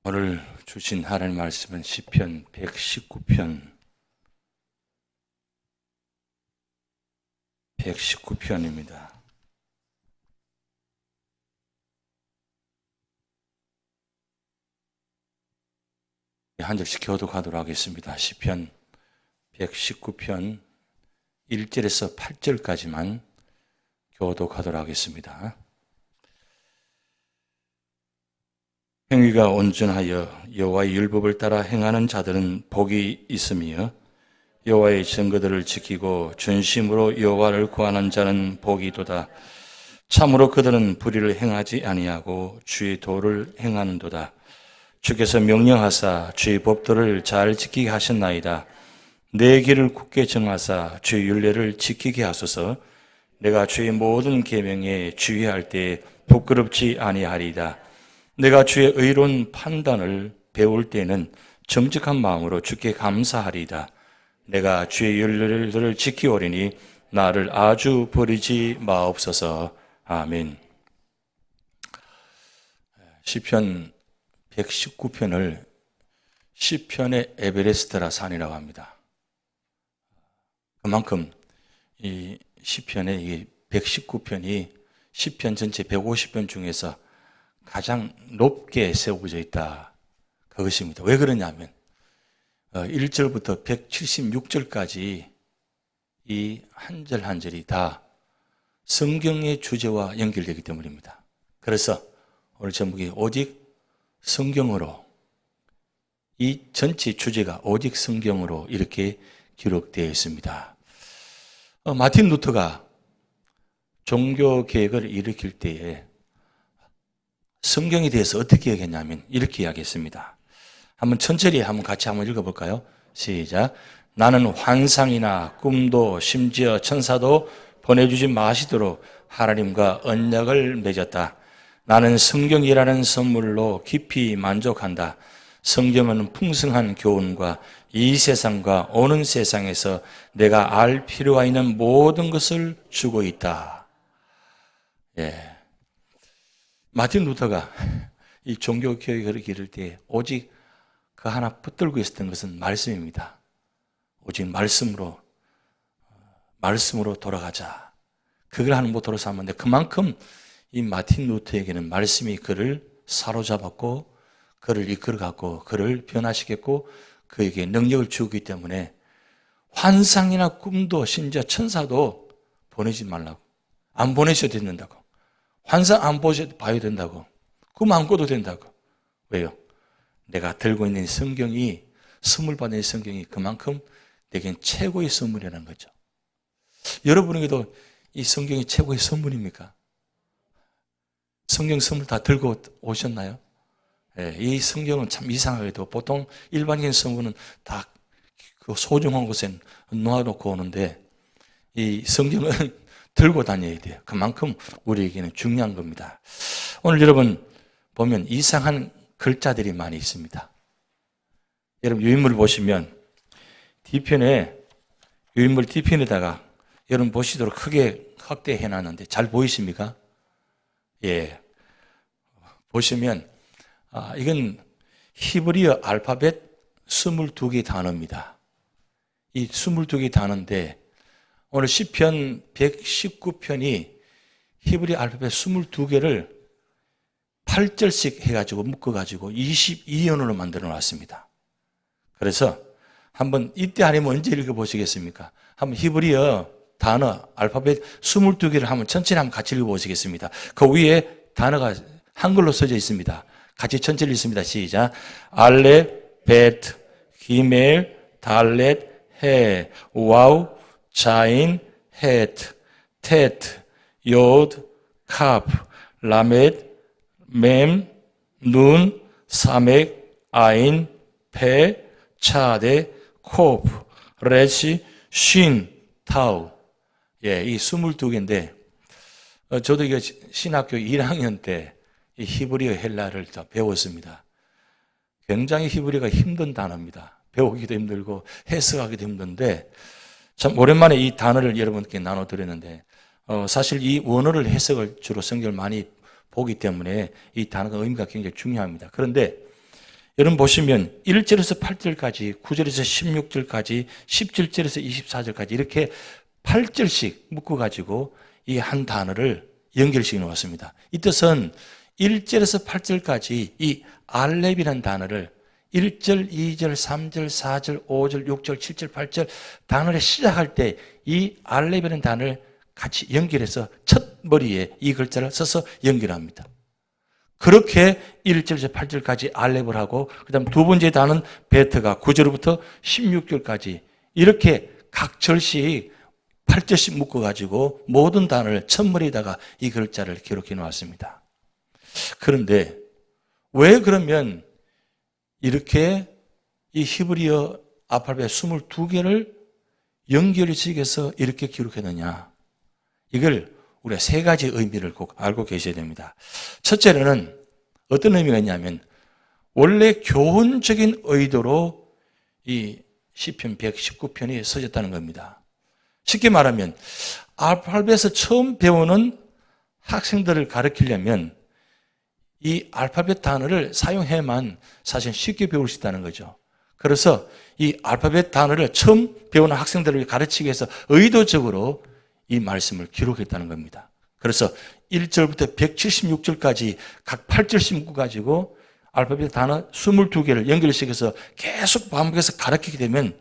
오늘 주신 하나님 말씀은 시편 119편 119편입니다. 한 절씩 교독하도록 하겠습니다. 시편 119편 1절에서 8절까지만 교독하도록 하겠습니다. 행위가 온전하여 여호와의 율법을 따라 행하는 자들은 복이 있으며 여호와의 증거들을 지키고 전심으로 여호와를 구하는 자는 복이도다. 참으로 그들은 불의를 행하지 아니하고 주의 도를 행하는도다. 주께서 명령하사 주의 법도를 잘 지키게 하셨나이다. 내 길을 굳게 정하사 주의 율례를 지키게 하소서. 내가 주의 모든 계명에 주의할 때 부끄럽지 아니하리이다. 내가 주의 의로운 판단을 배울 때는 정직한 마음으로 주께 감사하리이다. 내가 주의 율례를 지키오리니 나를 아주 버리지 마옵소서. 아멘. 시편 119편을 시편의 에베레스트라 산이라고 합니다. 그만큼 이 시편의 이 119편이 시편 전체 150편 중에서 가장 높게 세워져 있다. 그것입니다. 왜 그러냐면 1절부터 176절까지 이 한 절 한 절이 다 성경의 주제와 연결되기 때문입니다. 그래서 오늘 제목이 오직 성경으로, 이 전체 주제가 오직 성경으로 이렇게 기록되어 있습니다. 마틴 루터가 종교 개혁을 일으킬 때에 성경에 대해서 어떻게 얘기했냐면 이렇게 이야기했습니다. 한번 천천히 같이 읽어볼까요? 시작. 나는 환상이나 꿈도 심지어 천사도 보내주지 마시도록 하나님과 언약을 맺었다. 나는 성경이라는 선물로 깊이 만족한다. 성경은 풍성한 교훈과 이 세상과 오는 세상에서 내가 알 필요가 있는 모든 것을 주고 있다. 마틴 루터가 이 종교 개혁을 기를 때 오직 그 하나 붙들고 있었던 것은 말씀입니다. 오직 말씀으로 돌아가자. 그걸 하는 모토로 삼았는데 그만큼 이 마틴 루터에게는 말씀이 그를 사로잡았고 그를 이끌어갔고 그를 변화시켰고 그에게 능력을 주기 때문에 환상이나 꿈도 심지어 천사도 보내지 말라고, 안 보내셔도 된다고, 환상 안 봐야 된다고, 꿈 안 꿔도 된다고. 왜요? 내가 들고 있는 성경이, 선물 받은 성경이 그만큼 내겐 최고의 선물이라는 거죠. 여러분에게도 이 성경이 최고의 선물입니까? 성경 선물 다 들고 오셨나요? 이 성경은 참 이상하게도 보통 일반적인 선물은 다 그 소중한 곳에 놓아놓고 오는데 이 성경은 들고 다녀야 돼요. 그만큼 우리에게는 중요한 겁니다. 오늘 여러분 보면 이상한 글자들이 많이 있습니다. 여러분 유인물 보시면 뒤편에, 유인물 뒤편에다가 여러분 보시도록 크게 확대해 놨는데 잘 보이십니까? 보시면 이건 히브리어 알파벳 22개 단어입니다. 이 22개 단어인데 오늘 시편 119편이 히브리 알파벳 22개를 8절씩 해가지고 묶어가지고 22연으로 만들어 놨습니다. 그래서 한번 이때 아니면 언제 읽어보시겠습니까? 한번 히브리어 단어 알파벳 22개를 한번 천천히 한번 같이 읽어보시겠습니다. 그 위에 단어가 한글로 써져 있습니다. 같이 천천히 읽습니다. 시작. 알렙, 베트, 기멜, 달렛, 해, 와우, 자인, 헤트, 테트, 요드, 카프, 라멧, 맴, 눈, 사맥, 아인, 페, 차데, 코프, 레시, 쉰, 타우. 이 22개인데, 저도 이거 신학교 1학년 때 이 히브리어 헬라를 다 배웠습니다. 굉장히 히브리어가 힘든 단어입니다. 배우기도 힘들고 해석하기도 힘든데, 참 오랜만에 이 단어를 여러분께 나눠드렸는데, 사실 이 원어를 해석을 주로 성경을 많이 보기 때문에 이 단어가 의미가 굉장히 중요합니다. 그런데 여러분 보시면 1절에서 8절까지, 9절에서 16절까지, 17절에서 24절까지 이렇게 8절씩 묶어가지고 이 한 단어를 연결시켜 놓았습니다. 이 뜻은 1절에서 8절까지 이 알렙이라는 단어를 1절, 2절, 3절, 4절, 5절, 6절, 7절, 8절 단어를 시작할 때 이 알렙이라는 단어를 같이 연결해서 첫 머리에 이 글자를 써서 연결합니다. 그렇게 1절에서 8절까지 알렙을 하고 그 다음 두 번째 단어는 베트가 9절부터 16절까지 이렇게 각 절씩 8절씩 묶어가지고 모든 단어를 첫 머리에다가 이 글자를 기록해 놓았습니다. 그런데 왜 그러면 이렇게 이 히브리어 알파벳 22개를 연결식해서 이렇게 기록했느냐? 이걸 우리가 세 가지 의미를 꼭 알고 계셔야 됩니다. 첫째로는 어떤 의미가 있냐면 원래 교훈적인 의도로 이 시편 119편이 써졌다는 겁니다. 쉽게 말하면 알파벳을 처음 배우는 학생들을 가르치려면 이 알파벳 단어를 사용해야만 사실 쉽게 배울 수 있다는 거죠. 그래서 이 알파벳 단어를 처음 배우는 학생들을 가르치기 위해서 의도적으로 이 말씀을 기록했다는 겁니다. 그래서 1절부터 176절까지 각 8절씩 묶어가지고 알파벳 단어 22개를 연결시켜서 계속 반복해서 가르치게 되면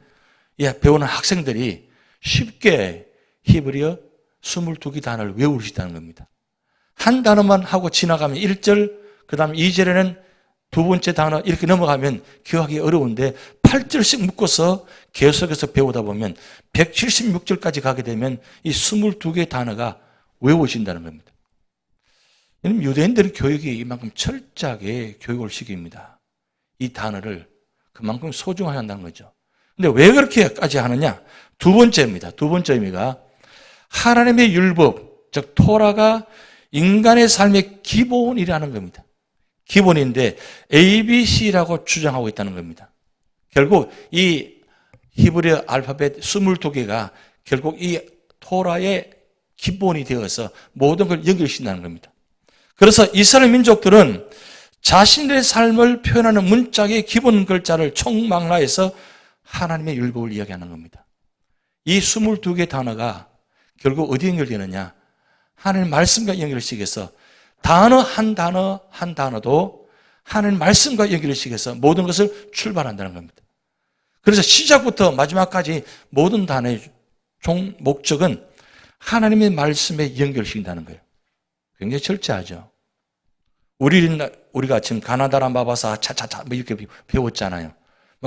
배우는 학생들이 쉽게 히브리어 22개 단어를 외울 수 있다는 겁니다. 한 단어만 하고 지나가면 1절, 그 다음 2절에는 두 번째 단어 이렇게 넘어가면 기억하기 어려운데 8절씩 묶어서 계속해서 배우다 보면 176절까지 가게 되면 이 22개의 단어가 외워진다는 겁니다. 유대인들의 교육이 이만큼 철저하게 교육을 시킵니다. 이 단어를 그만큼 소중하게 한다는 거죠. 근데 왜 그렇게까지 하느냐? 두 번째입니다. 두 번째 의미가 하나님의 율법, 즉 토라가 인간의 삶의 기본이라는 겁니다. 기본인데 ABC라고 주장하고 있다는 겁니다. 결국 이 히브리어 알파벳 22개가 결국 이 토라의 기본이 되어서 모든 걸 연결시킨다는 겁니다. 그래서 이스라엘 민족들은 자신의 삶을 표현하는 문짝의 기본 글자를 총망라해서 하나님의 율법을 이야기하는 겁니다. 이 22개 단어가 결국 어디에 연결되느냐? 하나님 말씀과 연결시켜서 단어 한 단어도 하나님 말씀과 연결시켜서 모든 것을 출발한다는 겁니다. 그래서 시작부터 마지막까지 모든 단어의 종 목적은 하나님의 말씀에 연결시킨다는 거예요. 굉장히 철저하죠. 우리가 지금 가나다라 마바사 차차차 이렇게 배웠잖아요.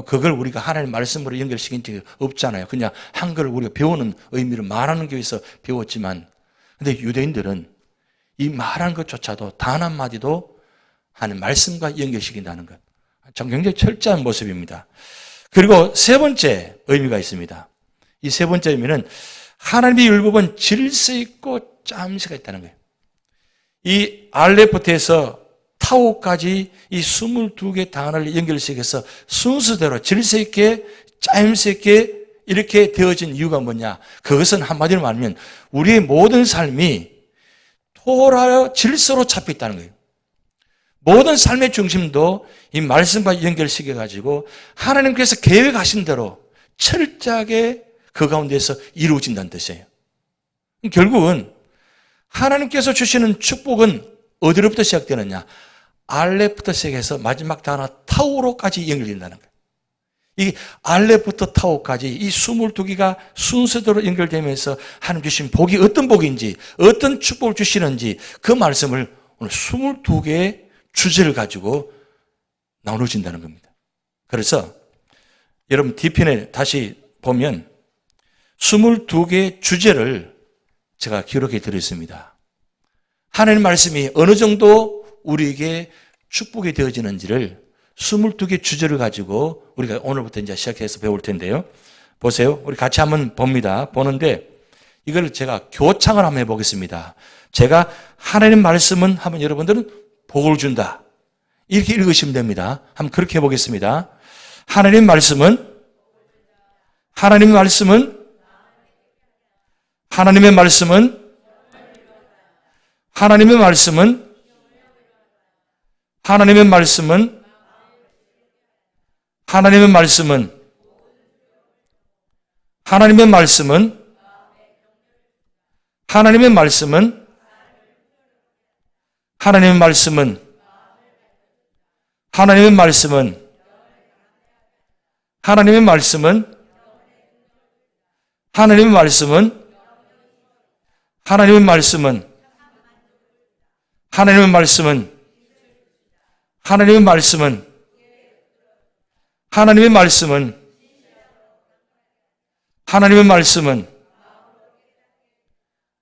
그걸 우리가 하나님 말씀으로 연결시킨 적이 없잖아요. 그냥 한글을 우리가 배우는 의미를 말하는 게 있어 배웠지만, 근데 유대인들은 이 말하는 것조차도 단 한마디도 하나님 말씀과 연결시킨다는 것. 참 굉장히 철저한 모습입니다. 그리고 세 번째 의미가 있습니다. 이 세 번째 의미는 하나님의 율법은 질서 있고 짬새가 있다는 거예요. 이 알렙부터 타오까지 이 22개 단어를 연결시켜서 순서대로 질서 있게 짜임새 있게 이렇게 되어진 이유가 뭐냐? 그것은 한마디로 말하면 우리의 모든 삶이 토라의 질서로 잡혀 있다는 거예요. 모든 삶의 중심도 이 말씀과 연결시켜가지고 하나님께서 계획하신 대로 철저하게 그 가운데서 이루어진다는 뜻이에요. 결국은 하나님께서 주시는 축복은 어디로부터 시작되느냐? 알렙부터 시작해서 마지막 단어 타오로까지 연결된다는 거예요. 이 알렙부터 타오까지 이 22개가 순서대로 연결되면서 하나님 주신 복이 어떤 복인지, 어떤 축복을 주시는지 그 말씀을 오늘 22개의 주제를 가지고 나눠진다는 겁니다. 그래서 여러분 뒤편에 다시 보면 22개의 주제를 제가 기록해 드렸습니다. 하나님 말씀이 어느 정도 우리에게 축복이 되어지는지를 22개 주제를 가지고 우리가 오늘부터 이제 시작해서 배울 텐데요. 보세요. 우리 같이 한번 봅니다. 보는데 이걸 제가 교창을 한번 해보겠습니다. 제가 하나님 말씀은 하면 여러분들은 복을 준다. 이렇게 읽으시면 됩니다. 한번 그렇게 해보겠습니다. 하나님 말씀은 하나님의 말씀은 하나님의 말씀은 하나님의 말씀은 하나님의 말씀은 하나님의 말씀은 하나님의 말씀은 하나님의 말씀은 하나님의 말씀은 하나님의 말씀은 하나님의 말씀은 하나님의 말씀은 하나님의 말씀은 하나님의 말씀은 하나님의 말씀은 하나님의 말씀은 하나님의 말씀은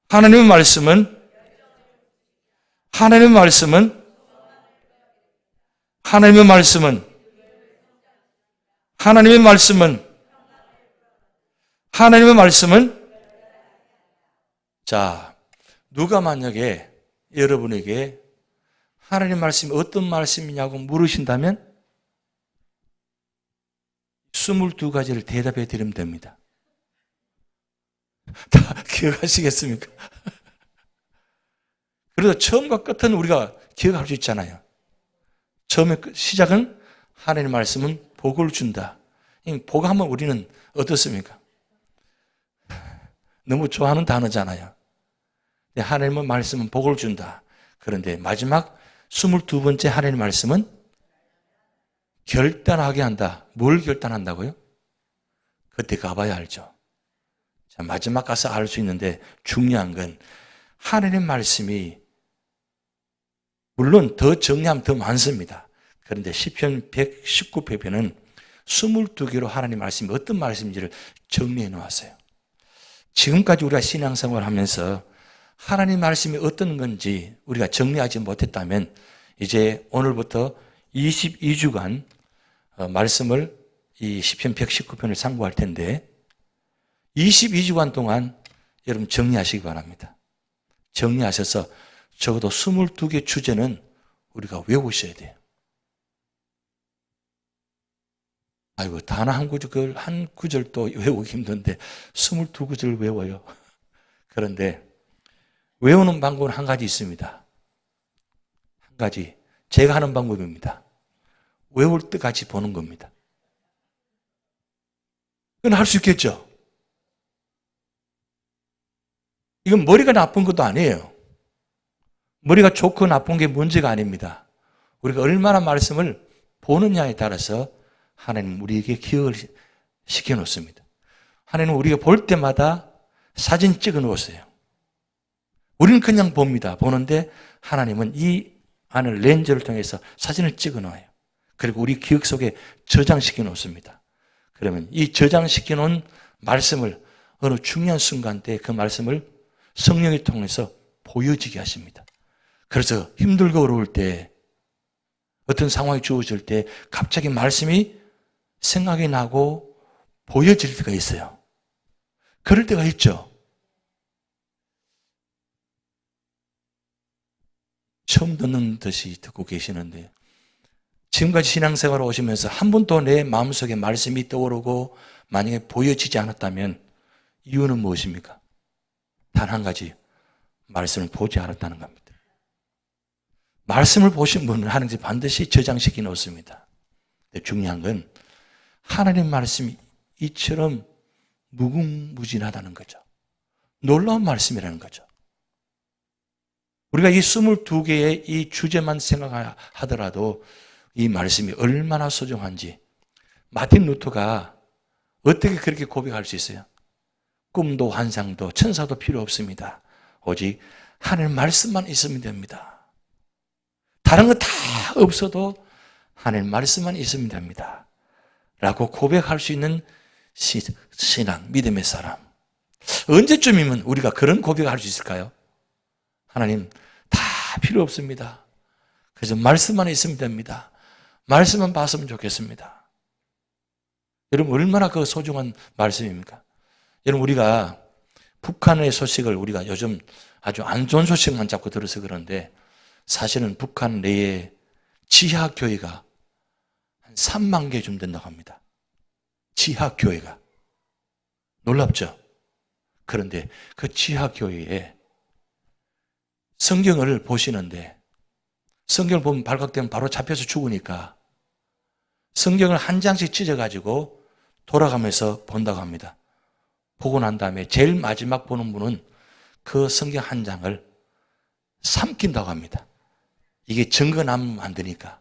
하나님의 말씀은 하나님의 말씀은 하나님의 말씀은 하나님의 말씀은 하나님의 말씀은 자, 누가 만약에 여러분에게 하나님의 말씀이 어떤 말씀이냐고 물으신다면 22가지를 대답해 드리면 됩니다. 다 기억하시겠습니까? 그래서 처음과 끝은 우리가 기억할 수 있잖아요. 처음에 시작은 하나님의 말씀은 복을 준다. 복하면 우리는 어떻습니까? 너무 좋아하는 단어잖아요. 하나님의 말씀은 복을 준다. 그런데 마지막 22번째 하나님의 말씀은 결단하게 한다. 뭘 결단한다고요? 그때 가봐야 알죠. 자, 마지막 가서 알 수 있는데 중요한 건 하나님의 말씀이 물론 더 정리하면 더 많습니다. 그런데 시편 119편은 22개로 하나님의 말씀이 어떤 말씀인지를 정리해 놓았어요. 지금까지 우리가 신앙생활을 하면서 하나님 말씀이 어떤 건지 우리가 정리하지 못했다면 이제 오늘부터 22주간 말씀을 이 시편 119편을 상고할 텐데 22주간 동안 여러분 정리하시기 바랍니다. 정리하셔서 적어도 22개 주제는 우리가 외우셔야 돼요. 아이고, 단어 한 구절도 외우기 힘든데 22구절을 외워요. 그런데 외우는 방법은 한 가지 있습니다. 한 가지. 제가 하는 방법입니다. 외울 때까지 보는 겁니다. 그건 할 수 있겠죠? 이건 머리가 나쁜 것도 아니에요. 머리가 좋고 나쁜 게 문제가 아닙니다. 우리가 얼마나 말씀을 보느냐에 따라서 하나님 우리에게 기억을 시켜놓습니다. 하나님은 우리가 볼 때마다 사진 찍어 놓으세요. 우리는 그냥 봅니다. 보는데 하나님은 이 안을 렌즈를 통해서 사진을 찍어 놓아요. 그리고 우리 기억 속에 저장시켜 놓습니다. 그러면 이 저장시켜 놓은 말씀을 어느 중요한 순간 때 그 말씀을 성령이 통해서 보여지게 하십니다. 그래서 힘들고 어려울 때 어떤 상황이 주어질 때 갑자기 말씀이 생각이 나고 보여질 때가 있어요. 그럴 때가 있죠. 처음 듣는 듯이 듣고 계시는데 지금까지 신앙생활을 오시면서 한 번도 내 마음속에 말씀이 떠오르고 만약에 보여지지 않았다면 이유는 무엇입니까? 단 한 가지, 말씀을 보지 않았다는 겁니다. 말씀을 보신 분은 하나님이 반드시 저장시켜 놓습니다. 근데 중요한 건 하나님 말씀이 이처럼 무궁무진하다는 거죠. 놀라운 말씀이라는 거죠. 우리가 이 22개의 이 주제만 생각하더라도 이 말씀이 얼마나 소중한지 마틴 루터가 어떻게 그렇게 고백할 수 있어요? 꿈도 환상도 천사도 필요 없습니다. 오직 하나님 말씀만 있으면 됩니다. 다른 거 다 없어도 하나님 말씀만 있으면 됩니다. 라고 고백할 수 있는 신앙, 믿음의 사람. 언제쯤이면 우리가 그런 고백을 할 수 있을까요? 하나님 다 필요 없습니다. 그래서 말씀만 있으면 됩니다. 말씀만 봤으면 좋겠습니다. 여러분 얼마나 그 소중한 말씀입니까? 여러분 우리가 북한의 소식을 우리가 요즘 아주 안 좋은 소식만 자꾸 들어서 그런데 사실은 북한 내에 지하교회가 한 3만 개 좀 된다고 합니다. 지하교회가. 놀랍죠? 그런데 그 지하교회에 성경을 보시는데 성경을 보면 발각되면 바로 잡혀서 죽으니까 성경을 한 장씩 찢어가지고 돌아가면서 본다고 합니다. 보고 난 다음에 제일 마지막 보는 분은 그 성경 한 장을 삼킨다고 합니다. 이게 증거 남으면 안 되니까.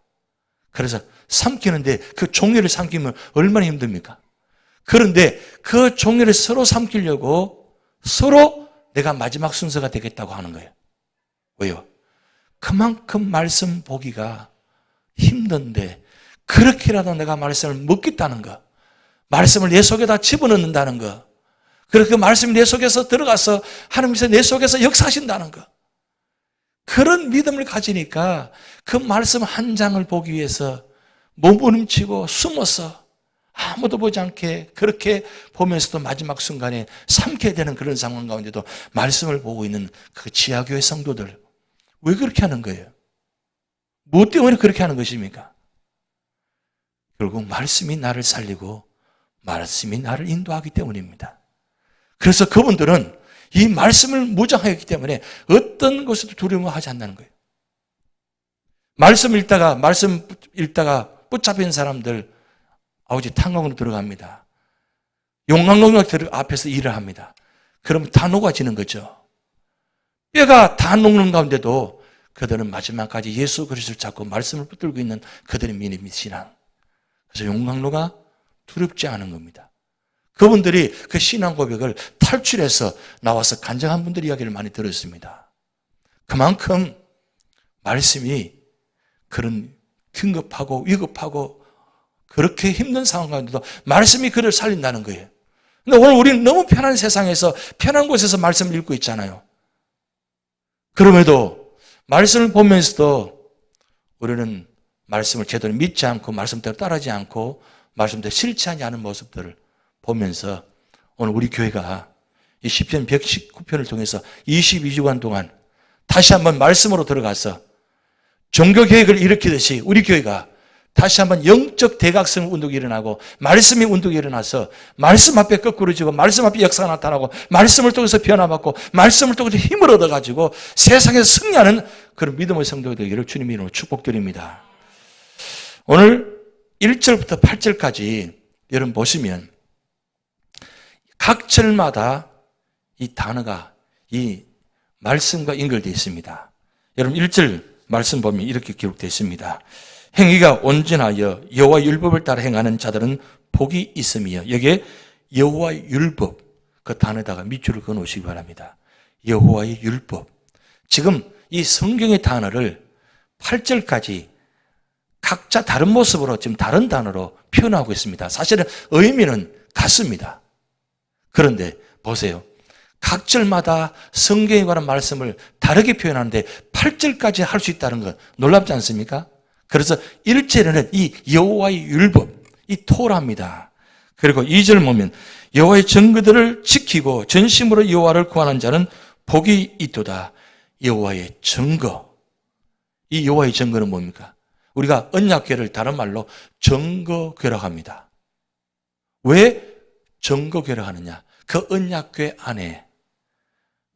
그래서 삼키는데 그 종이를 삼키면 얼마나 힘듭니까? 그런데 그 종이를 서로 삼키려고 서로 내가 마지막 순서가 되겠다고 하는 거예요. 왜요? 그만큼 말씀 보기가 힘든데 그렇게라도 내가 말씀을 먹겠다는 거, 말씀을 내 속에다 집어넣는다는 거, 그리고 그 말씀이 내 속에서 들어가서 하나님께서 내 속에서 역사하신다는 거, 그런 믿음을 가지니까 그 말씀 한 장을 보기 위해서 몸부림치고 숨어서 아무도 보지 않게 그렇게 보면서도 마지막 순간에 삼켜야 되는 그런 상황 가운데도 말씀을 보고 있는 그 지하교회 성도들, 왜 그렇게 하는 거예요? 무엇 때문에 그렇게 하는 것입니까? 결국 말씀이 나를 살리고 말씀이 나를 인도하기 때문입니다. 그래서 그분들은 이 말씀을 무장하였기 때문에 어떤 것에도 두려워하지 않는 거예요. 말씀 읽다가 붙잡힌 사람들 아버지 탄광으로 들어갑니다. 용광로 앞에서 일을 합니다. 그럼 다 녹아지는 거죠. 뼈가 다 녹는 가운데도 그들은 마지막까지 예수 그리스도를 잡고 말씀을 붙들고 있는 그들의 믿음이 신앙. 그래서 용광로가 두렵지 않은 겁니다. 그분들이 그 신앙 고백을 탈출해서 나와서 간증한 분들 이야기를 많이 들었습니다. 그만큼 말씀이 그런 긴급하고 위급하고 그렇게 힘든 상황 가운데도 말씀이 그를 살린다는 거예요. 근데 오늘 우리는 너무 편한 세상에서 편한 곳에서 말씀을 읽고 있잖아요. 그럼에도 말씀을 보면서도 우리는 말씀을 제대로 믿지 않고 말씀대로 따르지 않고 말씀대로 실천하지 않은 모습들을 보면서 오늘 우리 교회가 이 시편 119편을 통해서 22주간 동안 다시 한번 말씀으로 들어가서 종교개혁을 일으키듯이 우리 교회가 다시 한번 영적 대각성 운동이 일어나고 말씀의 운동이 일어나서 말씀 앞에 거꾸로 지고 말씀 앞에 역사가 나타나고 말씀을 통해서 변화받고 말씀을 통해서 힘을 얻어가지고 세상에서 승리하는 그런 믿음의 성도가 되기를 주님의 이름으로 축복드립니다. 오늘 1절부터 8절까지 여러분 보시면 각 절마다 이 단어가 이 말씀과 연결되어 있습니다. 여러분 1절 말씀 보면 이렇게 기록되어 있습니다. 행위가 온전하여 여호와의 율법을 따라 행하는 자들은 복이 있음이요. 여기에 여호와의 율법 그 단어에다가 밑줄을 그어 놓으시기 바랍니다. 여호와의 율법. 지금 이 성경의 단어를 8절까지 각자 다른 모습으로 지금 다른 단어로 표현하고 있습니다. 사실은 의미는 같습니다. 그런데 보세요. 각 절마다 성경에 관한 말씀을 다르게 표현하는데 8절까지 할 수 있다는 건 놀랍지 않습니까? 그래서 1절에는 이 여호와의 율법, 이 토라입니다. 그리고 2절 보면 여호와의 증거들을 지키고 전심으로 여호와를 구하는 자는 복이 있도다. 여호와의 증거. 이 여호와의 증거는 뭡니까? 우리가 언약궤를 다른 말로 증거궤라고 합니다. 왜 증거궤라고 하느냐? 그 언약궤 안에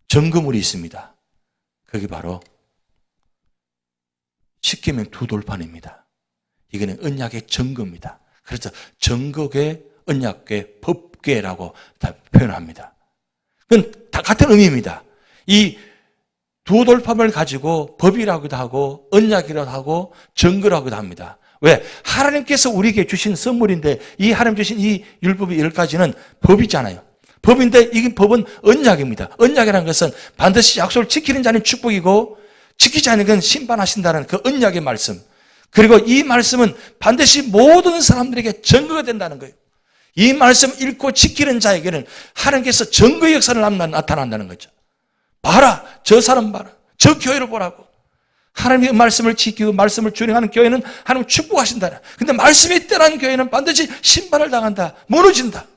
증거물이 있습니다. 그게 바로 십계명 두 돌판입니다. 이거는 언약의 증거입니다. 그래서 증거궤, 언약궤, 법궤라고 다 표현합니다. 그건 다 같은 의미입니다. 이 두 돌판을 가지고 법이라고도 하고 언약이라고 하고 증거라고도 합니다. 왜? 하나님께서 우리에게 주신 선물인데 이 하나님 주신 이 율법의 10가지는 법이잖아요. 법인데 이 법은 언약입니다. 언약이라는 것은 반드시 약속을 지키는 자는 축복이고 지키지 않는 건 심판하신다는 그 언약의 말씀. 그리고 이 말씀은 반드시 모든 사람들에게 증거가 된다는 거예요. 이 말씀 읽고 지키는 자에게는 하나님께서 증거의 역사를 나타난다는 거죠. 봐라, 저 사람 봐라, 저 교회를 보라고. 하나님의 말씀을 지키고 말씀을 준행하는 교회는 하나님 축복하신다. 근데 말씀이 떠난 교회는 반드시 심판을 당한다, 무너진다.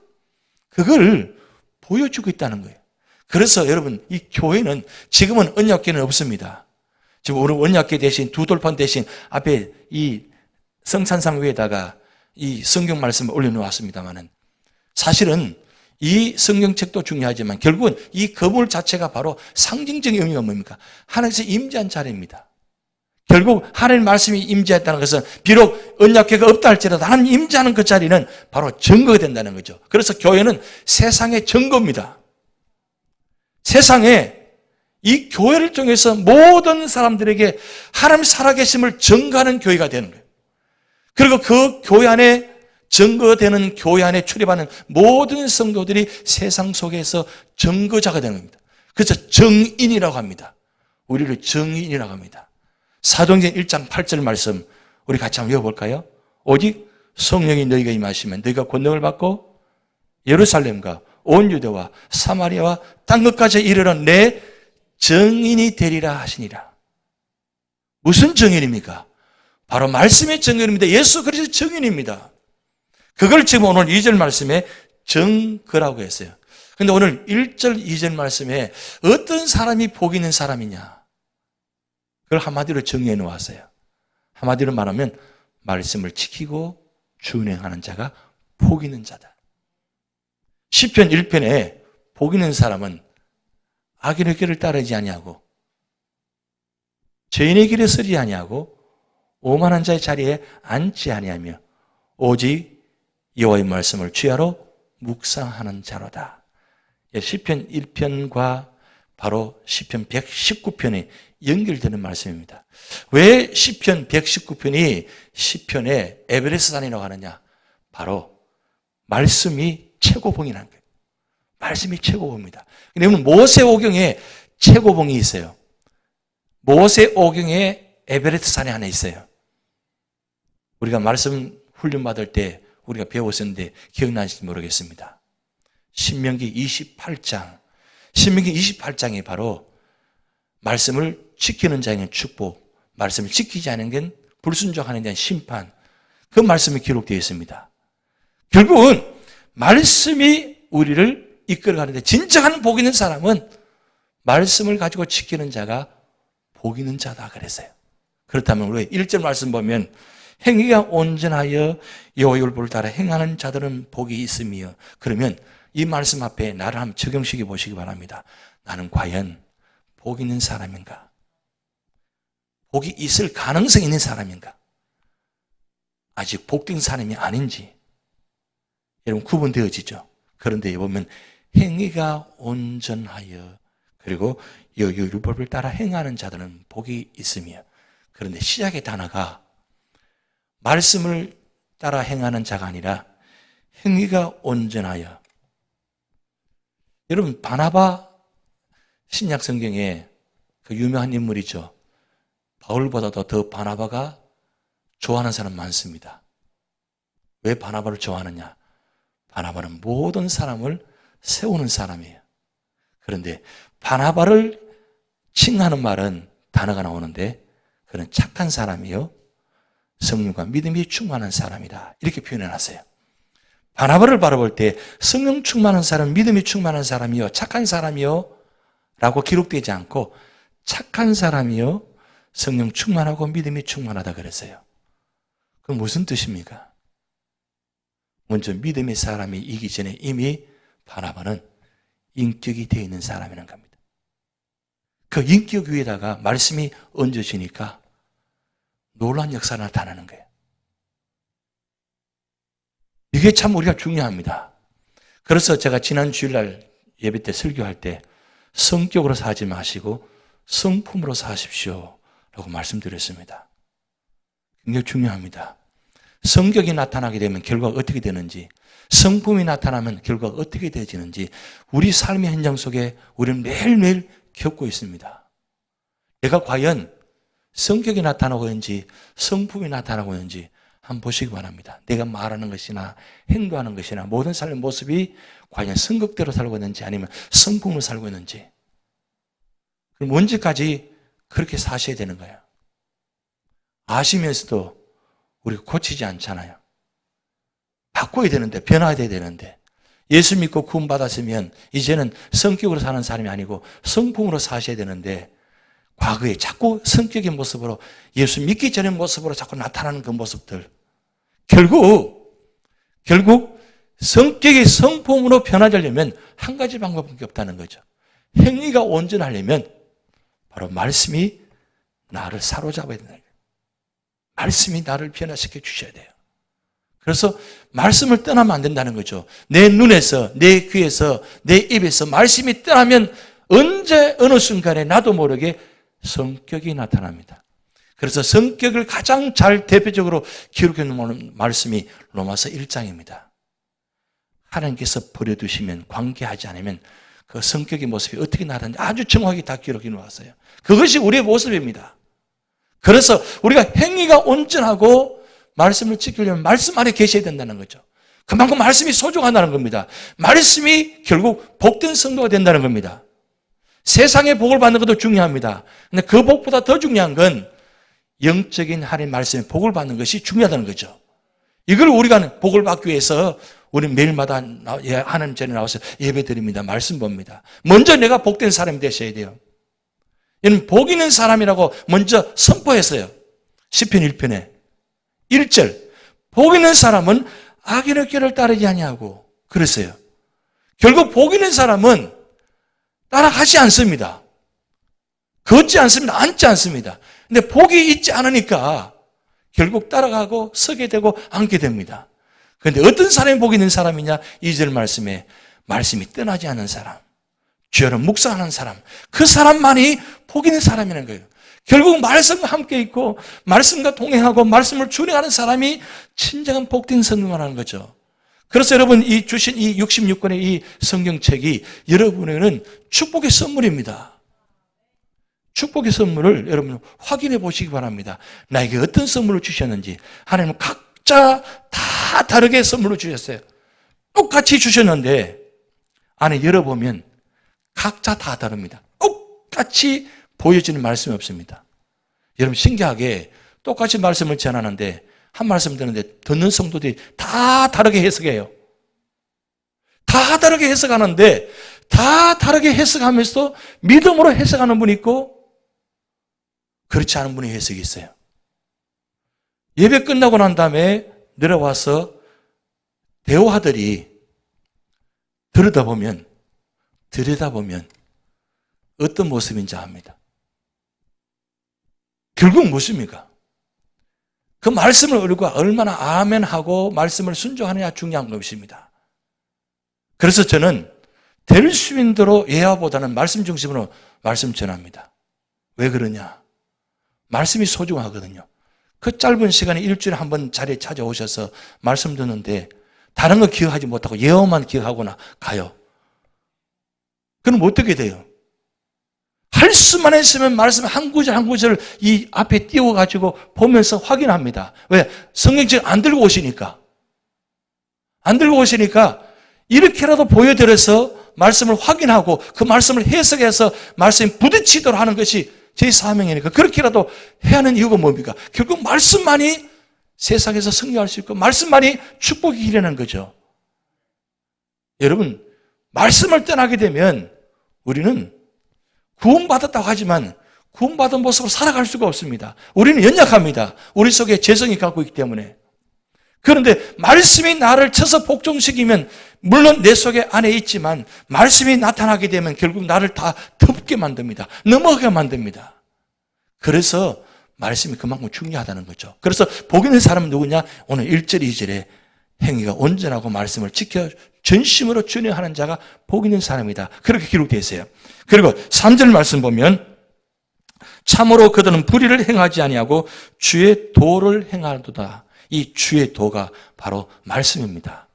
그걸 보여주고 있다는 거예요. 그래서 여러분, 이 교회는 지금은 언약궤는 없습니다. 지금 우리 언약궤 대신 두 돌판 대신 앞에 이 성찬상 위에다가 이 성경 말씀을 올려놓았습니다만은 사실은 이 성경책도 중요하지만 결국은 이 건물 자체가 바로 상징적인 의미가 뭡니까? 하나님께서 임재한 자리입니다. 결국 하나님 말씀이 임재했다는 것은 비록 언약궤가 없다 할지라도 하나님 임재하는 그 자리는 바로 증거가 된다는 거죠. 그래서 교회는 세상의 증거입니다. 세상에 이 교회를 통해서 모든 사람들에게 하나님 살아계심을 증거하는 교회가 되는 거예요. 그리고 그 교회 안에 증거되는 교회 안에 출입하는 모든 성도들이 세상 속에서 증거자가 되는 겁니다. 그래서 증인이라고 합니다. 우리를 증인이라고 합니다. 사도행전 1장 8절 말씀 우리 같이 한번 외워볼까요? 오직 성령이 너희가 임하시면 너희가 권능을 받고 예루살렘과 온 유대와 사마리아와 땅끝까지 이르러 내 증인이 되리라 하시니라. 무슨 증인입니까? 바로 말씀의 증인입니다. 예수 그리스도의 증인입니다. 그걸 지금 오늘 2절 말씀에 증거라고 했어요. 그런데 오늘 1절, 2절 말씀에 어떤 사람이 복 있는 사람이냐? 그걸 한마디로 정의해 놓았어요. 한마디로 말하면 말씀을 지키고 준행하는 자가 복 있는 자다. 시편 1편에 복 있는 사람은 악인의 길을 따르지 아니하고 죄인의 길에 서지 아니하고 오만한 자의 자리에 앉지 아니하며 오직 여호와의 말씀을 주야로 묵상하는 자로다. 시편 1편과 바로 시편 119편이 연결되는 말씀입니다. 왜 시편 119편이 시편의 에베레스산이라고 하느냐? 바로 말씀이 최고봉이라는 거예요. 말씀이 최고봉입니다. 왜냐하면 모세오경에 최고봉이 있어요. 모세오경에 에베레스산이 하나 있어요. 우리가 말씀 훈련 받을 때 우리가 배웠었는데 기억나실지 모르겠습니다. 신명기 28장. 신명기 28장이 바로 말씀을 지키는 자에게는 축복, 말씀을 지키지 않은 건 불순종하는 자는 심판. 그 말씀이 기록되어 있습니다. 결국은 말씀이 우리를 이끌어가는데 진정한 복 있는 사람은 말씀을 가지고 지키는 자가 복 있는 자다 그랬어요. 그렇다면 우리 1절 말씀 보면 행위가 온전하여 여호와의 율법을 따라 행하는 자들은 복이 있으며, 그러면 이 말씀 앞에 나를 한번 적용시켜 보시기 바랍니다. 나는 과연 복 있는 사람인가? 복이 있을 가능성이 있는 사람인가? 아직 복된 사람이 아닌지 여러분 구분되어지죠. 그런데 보면 행위가 온전하여 그리고 여호와의 율법을 따라 행하는 자들은 복이 있으며, 그런데 시작의 단어가 말씀을 따라 행하는 자가 아니라 행위가 온전하여. 여러분 바나바 신약 성경에 그 유명한 인물이죠. 바울보다도 더 바나바가 좋아하는 사람 많습니다. 왜 바나바를 좋아하느냐? 바나바는 모든 사람을 세우는 사람이에요. 그런데 바나바를 칭하는 말은 단어가 나오는데 그는 착한 사람이요 성령과 믿음이 충만한 사람이다. 이렇게 표현해놨어요. 바나바를 바라볼 때 성령 충만한 사람, 믿음이 충만한 사람이요 착한 사람이요 라고 기록되지 않고 착한 사람이요 성령 충만하고 믿음이 충만하다 그랬어요. 그럼 무슨 뜻입니까? 먼저 믿음의 사람이 이기 전에 이미 바나바는 인격이 되어 있는 사람이라는 겁니다. 그 인격 위에다가 말씀이 얹어지니까 놀라운 역사가 나타나는 거예요. 이게 참 우리가 중요합니다. 그래서 제가 지난 주일날 예배 때 설교할 때 성격으로 사지 마시고 성품으로 사십시오 라고 말씀드렸습니다. 굉장히 중요합니다. 성격이 나타나게 되면 결과가 어떻게 되는지, 성품이 나타나면 결과가 어떻게 되어지는지 우리 삶의 현장 속에 우리는 매일매일 겪고 있습니다. 내가 과연 성격이 나타나고 있는지 성품이 나타나고 있는지 한번 보시기 바랍니다. 내가 말하는 것이나 행동하는 것이나 모든 삶의 모습이 과연 성격대로 살고 있는지 아니면 성품으로 살고 있는지, 그럼 언제까지 그렇게 사셔야 되는 거예요? 아시면서도 우리가 고치지 않잖아요. 바꿔야 되는데, 변화해야 되는데, 예수 믿고 구원받았으면 이제는 성격으로 사는 사람이 아니고 성품으로 사셔야 되는데 과거에 자꾸 성격의 모습으로, 예수 믿기 전의 모습으로 자꾸 나타나는 그 모습들, 결국 성격이 성품으로 변화되려면 한 가지 방법밖에 없다는 거죠. 행위가 온전하려면 바로 말씀이 나를 사로잡아야 된다. 말씀이 나를 변화시켜 주셔야 돼요. 그래서 말씀을 떠나면 안 된다는 거죠. 내 눈에서, 내 귀에서, 내 입에서 말씀이 떠나면 언제 어느 순간에 나도 모르게 성격이 나타납니다. 그래서 성격을 가장 잘 대표적으로 기록해 놓은 말씀이 로마서 1장입니다. 하나님께서 버려두시면, 관계하지 않으면 그 성격의 모습이 어떻게 나타나는지 아주 정확하게 다 기록해 놓았어요. 그것이 우리의 모습입니다. 그래서 우리가 행위가 온전하고 말씀을 지키려면 말씀 안에 계셔야 된다는 거죠. 그만큼 말씀이 소중하다는 겁니다. 말씀이 결국 복된 성도가 된다는 겁니다. 세상의 복을 받는 것도 중요합니다. 근데 그 복보다 더 중요한 건 영적인 하나님의 말씀의 복을 받는 것이 중요하다는 거죠. 이걸 우리가 복을 받기 위해서 우리는 매일마다 하나님 전에 나와서 예배 드립니다. 말씀 봅니다. 먼저 내가 복된 사람이 되셔야 돼요. 이는 복 있는 사람이라고 먼저 선포했어요. 시편 1편에 1절 복 있는 사람은 악인의 길을 따르지 아니하고 그랬어요. 결국 복 있는 사람은 따라가지 않습니다. 걷지 않습니다. 앉지 않습니다. 근데 복이 있지 않으니까 결국 따라가고 서게 되고 앉게 됩니다. 그런데 어떤 사람이 복 있는 사람이냐? 2절 말씀에 말씀이 떠나지 않는 사람, 주여를 묵상하는 사람, 그 사람만이 복 있는 사람이라는 거예요. 결국 말씀과 함께 있고 말씀과 동행하고 말씀을 준행하는 사람이 진정한 복된 성도라는 거죠. 그래서 여러분 이 주신 이 66권의 이 성경책이 여러분에게는 축복의 선물입니다. 축복의 선물을 여러분 확인해 보시기 바랍니다. 나에게 어떤 선물을 주셨는지 하나님은 각자 다 다르게 선물을 주셨어요. 똑같이 주셨는데 안에 열어보면 각자 다 다릅니다. 똑같이 보여지는 말씀이 없습니다. 여러분 신기하게 똑같이 말씀을 전하는데 한 말씀 듣는데 듣는 성도들이 다 다르게 해석해요. 다 다르게 해석하는데 다 다르게 해석하면서도 믿음으로 해석하는 분이 있고 그렇지 않은 분의 해석이 있어요. 예배 끝나고 난 다음에 내려와서 대화들이 들여다보면 어떤 모습인지 압니다. 결국 무엇입니까? 그 말씀을 우리가 얼마나 아멘하고 말씀을 순종하느냐 중요한 것입니다. 그래서 저는 될 수 있는 대로 예화보다는 말씀 중심으로 말씀 전합니다. 왜 그러냐? 말씀이 소중하거든요. 그 짧은 시간에 일주일에 한 번 자리에 찾아오셔서 말씀 듣는데 다른 거 기억하지 못하고 예언만 기억하거나 가요. 그럼 어떻게 돼요? 할 수만 했으면 말씀 한 구절 한 구절 이 앞에 띄워가지고 보면서 확인합니다. 왜? 성경책 안 들고 오시니까. 안 들고 오시니까 이렇게라도 보여드려서 말씀을 확인하고 그 말씀을 해석해서 말씀이 부딪히도록 하는 것이 제 사명이니까 그렇게라도 해야 하는 이유가 뭡니까? 결국 말씀만이 세상에서 승리할 수 있고 말씀만이 축복이 일어나는 거죠. 여러분 말씀을 떠나게 되면 우리는 구원받았다고 하지만 구원받은 모습으로 살아갈 수가 없습니다. 우리는 연약합니다. 우리 속에 죄성이 갖고 있기 때문에. 그런데 말씀이 나를 쳐서 복종시키면 물론 내 속에 안에 있지만 말씀이 나타나게 되면 결국 나를 다 덮게 만듭니다. 넘어가게 만듭니다. 그래서 말씀이 그만큼 중요하다는 거죠. 그래서 복 있는 사람은 누구냐? 오늘 1절 2절에 행위가 온전하고 말씀을 지켜 전심으로 준행하는 자가 복 있는 사람이다. 그렇게 기록되어 있어요. 그리고 3절 말씀 보면 참으로 그들은 불의를 행하지 아니하고 주의 도를 행하도다. 이 주의 도가 바로 말씀입니다.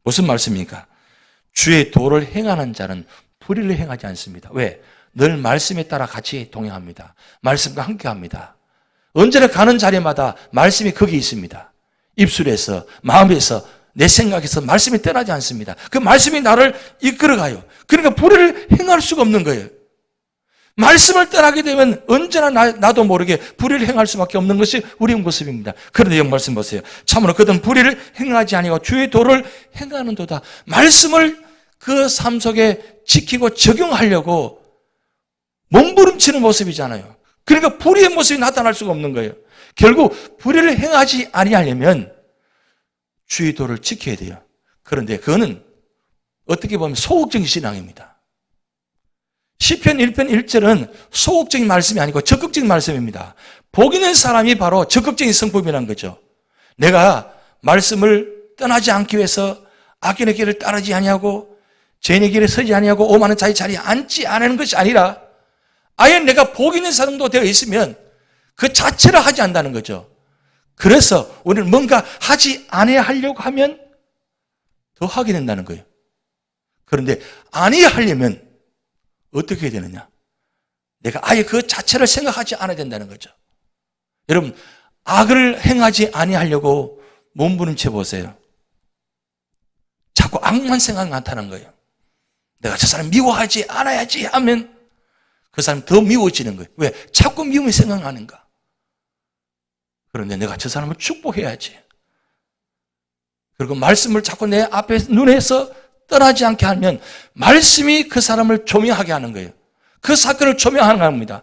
무슨 말씀입니까? 주의 도를 행하는 자는 불의를 행하지 않습니다. 왜? 늘 말씀에 따라 같이 동행합니다. 말씀과 함께합니다. 언제나 가는 자리마다 말씀이 거기 있습니다. 입술에서, 마음에서, 내 생각에서 말씀이 떠나지 않습니다. 그 말씀이 나를 이끌어가요. 그러니까 불의를 행할 수가 없는 거예요. 말씀을 떠나게 되면 언제나 나도 모르게 불의를 행할 수밖에 없는 것이 우리의 모습입니다. 그런데 이 말씀 보세요. 참으로 그들은 불의를 행하지 아니하고 주의 도를 행하는도다. 말씀을 그 삶 속에 지키고 적용하려고 몸부림치는 모습이잖아요. 그러니까 불의의 모습이 나타날 수가 없는 거예요. 결국 불의를 행하지 아니하려면 주의 도를 지켜야 돼요. 그런데 그거는 어떻게 보면 소극적인 신앙입니다. 시편 1편 1절은 소극적인 말씀이 아니고 적극적인 말씀입니다. 복 있는 사람이 바로 적극적인 성품이라는 거죠. 내가 말씀을 떠나지 않기 위해서 악인의 길을 따르지 아니하고 죄인의 길에 서지 아니하고 오만한 자의 자리에 앉지 않는 것이 아니라 아예 내가 복 있는 사람도 되어 있으면 그 자체를 하지 않는다는 거죠. 그래서 우리는 뭔가 하지 않아야 하려고 하면 더 하게 된다는 거예요. 그런데 아니야 하려면 어떻게 해야 되느냐? 내가 아예 그 자체를 생각하지 않아야 된다는 거죠. 여러분, 악을 행하지 아니하려고 몸부림쳐 보세요. 자꾸 악만 생각이 나타나는 거예요. 내가 저 사람 미워하지 않아야지 하면 그 사람 더 미워지는 거예요. 왜? 자꾸 미움이 생각나는가? 그런데 내가 저 사람을 축복해야지. 그리고 말씀을 자꾸 내 앞에 눈에서 떠나지 않게 하면 말씀이 그 사람을 조명하게 하는 거예요. 그 사건을 조명하는 겁니다.